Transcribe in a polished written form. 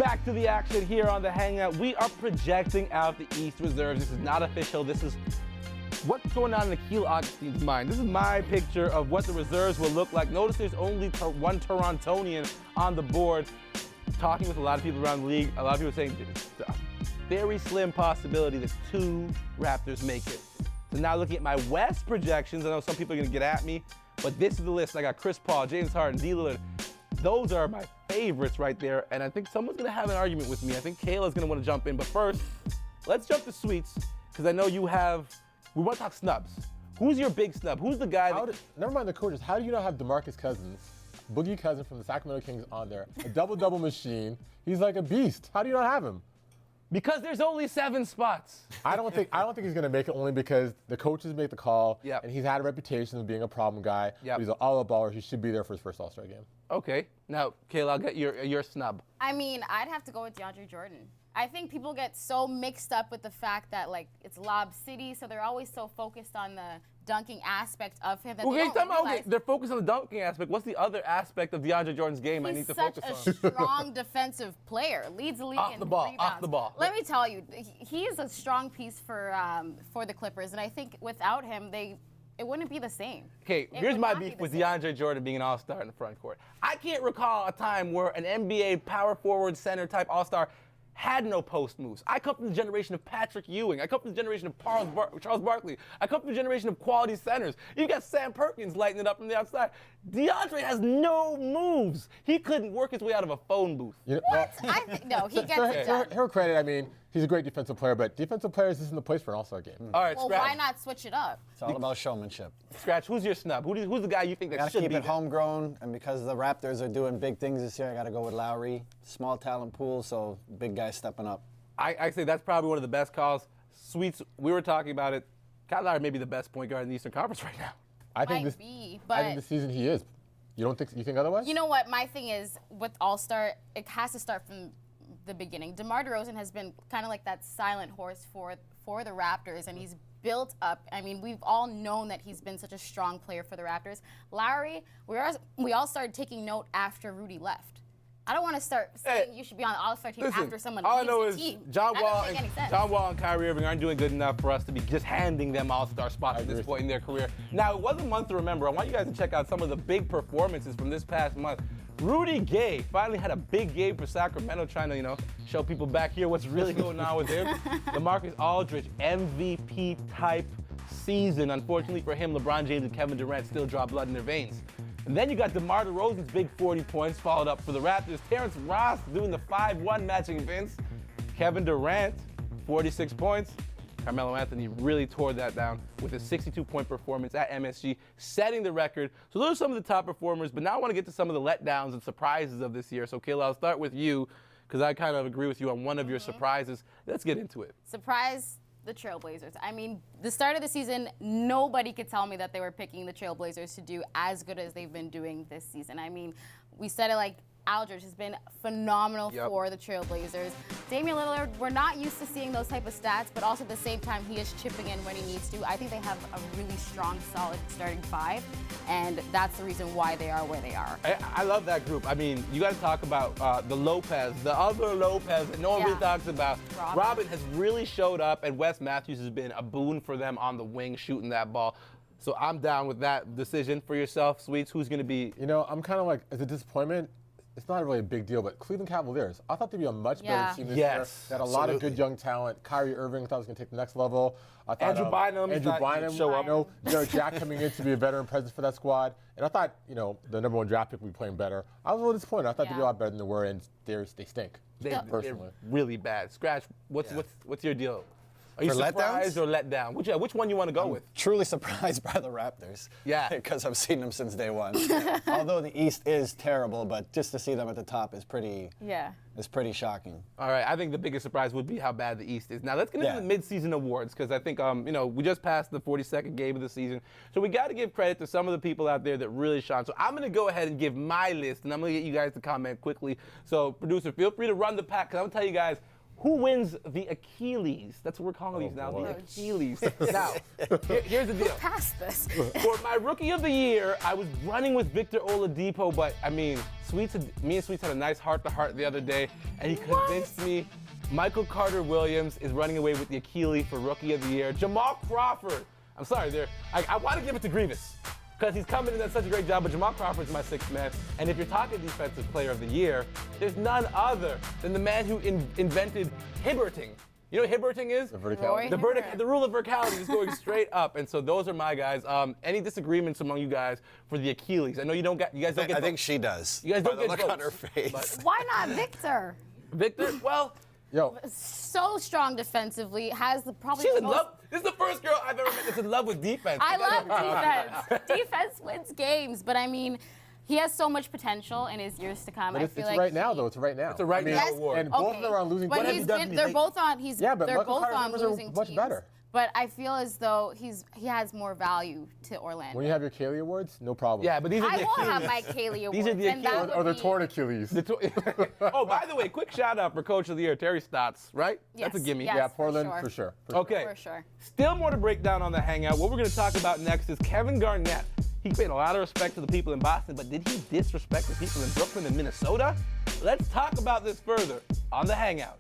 Back to the action here on the Hangout. We are projecting out the East reserves. This is not official. This is what's going on in Akil Augustine's mind. This is my picture of what the reserves will look like. Notice there's only one Torontonian on the board. Talking with a lot of people around the league, a lot of people saying it's a very slim possibility that 2 Raptors make it. So now looking at my West projections, I know some people are going to get at me, but this is the list. I got Chris Paul, James Harden, D. Lillard. Those are my favorites right there, and I think someone's going to have an argument with me. I think Kayla's going to want to jump in, but first, let's jump to Sweets, because I know we want to talk snubs. Who's your big snub? Who's the guy never mind the coaches, how do you not have DeMarcus Cousins, Boogie Cousins from the Sacramento Kings on there, a double-double machine? He's like a beast. How do you not have him? Because there's only 7 spots. I don't think he's going to make it, only because the coaches make the call, Yep. and he's had a reputation of being a problem guy. Yep. He's an all-out baller. He should be there for his first All-Star game. Okay. Now, Kayla, I'll get your snub. I mean, I'd have to go with DeAndre Jordan. I think people get so mixed up with the fact that, like, it's Lob City, so they're always so focused on the dunking aspect of him that They're focused on the dunking aspect. What's the other aspect of DeAndre Jordan's game I need to focus on? He's such a strong defensive player. Leads the league in rebounds. Off the ball. Let me tell you, he is a strong piece for the Clippers, and I think without him, it wouldn't be the same. Okay, here's my beef with DeAndre Jordan being an all-star in the front court. I can't recall a time where an NBA power forward center type all-star had no post moves. I come from the generation of Patrick Ewing. I come from the generation of Charles Barkley. I come from the generation of quality centers. You got Sam Perkins lighting it up from the outside. DeAndre has no moves. He couldn't work his way out of a phone booth. You know, What? No, he gets it done. Her credit, I mean, he's a great defensive player, but defensive players isn't the place for an All-Star game. All right, Well, Scratch. why not switch it up? It's all about showmanship. Scratch, who's your snub? Who's the guy you think that Gotta should keep be it there? homegrown, and because the Raptors are doing big things this year, I gotta go with Lowry. Small talent pool, so big guy stepping up. I say that's probably one of the best calls. Sweets, we were talking about it. Kyle Lowry may be the best point guard in the Eastern Conference right now. I think this season he is. You think otherwise? You know what? My thing is, with All-Star, it has to start from the beginning. DeMar DeRozan has been kind of like that silent horse for the Raptors, and he's built up. I mean, we've all known that he's been such a strong player for the Raptors. Lowry, we all started taking note after Rudy left. I don't want to start saying you should be on the All-Star team after someone leaves the team. John Wall and Kyrie Irving aren't doing good enough for us to be just handing them All-Star spots at this point in their career. Now, it was a month to remember. I want you guys to check out some of the big performances from this past month. Rudy Gay finally had a big game for Sacramento, trying to, show people back here what's really going on with him. LaMarcus Aldridge, MVP type season. Unfortunately for him, LeBron James and Kevin Durant still draw blood in their veins. And then you got DeMar DeRozan's big 40 points, followed up for the Raptors. Terrence Ross doing the 5-1 matching Vince. Kevin Durant, 46 points. Carmelo Anthony really tore that down with a 62-point performance at MSG, setting the record. So those are some of the top performers, but now I want to get to some of the letdowns and surprises of this year. So Kayla, I'll start with you, because I kind of agree with you on one of your surprises. Let's get into it. Surprise, the Trailblazers. I mean, the start of the season, nobody could tell me that they were picking the Trailblazers to do as good as they've been doing this season. I mean, we said it like Aldridge has been phenomenal for the Trailblazers. Damian Lillard, we're not used to seeing those type of stats, but also at the same time, he is chipping in when he needs to. I think they have a really strong, solid starting 5, and that's the reason why they are where they are. I love that group. I mean, you got to talk about the Lopez, the other Lopez that no one really talks about. Robin has really showed up, and Wes Matthews has been a boon for them on the wing, shooting that ball. So I'm down with that decision. For yourself, Sweets, who's going to be? I'm kind of like, as a disappointment, it's not really a big deal, but Cleveland Cavaliers, I thought they'd be a much better team this year. They had a lot of good young talent. Kyrie Irving, I thought was going to take the next level. I thought Andrew Bynum show up. Jarrett Jack coming in to be a veteran presence for that squad. And I thought, the number 1 draft pick would be playing better. I was a little disappointed. I thought they'd be a lot better than they were, and they stink. They're really bad. Scratch, what's your deal? Are you For surprised letdowns? or let down? Which one you want to go with? Truly surprised by the Raptors. Yeah. Because I've seen them since day one. Although the East is terrible, but just to see them at the top is pretty shocking. All right, I think the biggest surprise would be how bad the East is. Now let's get into the mid-season awards, because I think we just passed the 42nd game of the season, so we got to give credit to some of the people out there that really shone. So I'm going to go ahead and give my list, and I'm going to get you guys to comment quickly. So producer, feel free to run the pack, because I'm going to tell you guys Who wins the Achilles? That's what we're calling these now, the Achilles. Now, here's the deal. Past this. For my Rookie of the Year, I was running with Victor Oladipo, but I mean, me and Sweets had a nice heart-to-heart the other day, and he convinced me Michael Carter-Williams is running away with the Achilles for Rookie of the Year. Jamal Crawford. I'm sorry, I want to give it to Grievous because he's coming in and done such a great job, but Jamal Crawford's my sixth man. And if you're talking Defensive Player of the Year, there's none other than the man who invented hibberting. You know what hibberting is? The verticality. The rule of verticality is going straight up. And so those are my guys. Any disagreements among you guys for the Achilles? I know you guys don't get. I think she does. You guys don't get look votes, on her face. Why not Victor? Victor, well. Yo. So strong defensively, has probably She's the in most. love. This is the first girl I've ever met that's in love with defense. I love defense. Defense wins games, but I mean, he has so much potential in his years to come. But I it's feel like right now, though. It's right now. It's a right now award. And both of them are on losing But teams. they're both on. Yeah, but they're Michael both Carter on numbers are losing much teams. better. But I feel as though he has more value to Orlando. When you have your Kaylee Awards, no problem. Yeah, but these are I the will Achilles. have my Kaylee Awards. These are the and that Achilles. would Or the be- torn Achilles. Oh, by the way, quick shout out for Coach of the Year, Terry Stotts, right? That's a Yes, gimme. yes. Yeah, Portland, for for sure. sure. Okay. For sure. Still more to break down on the Hangout. What we're going to talk about next is Kevin Garnett. He paid a lot of respect to the people in Boston, but did he disrespect the people in Brooklyn and Minnesota? Let's talk about this further on the Hangout.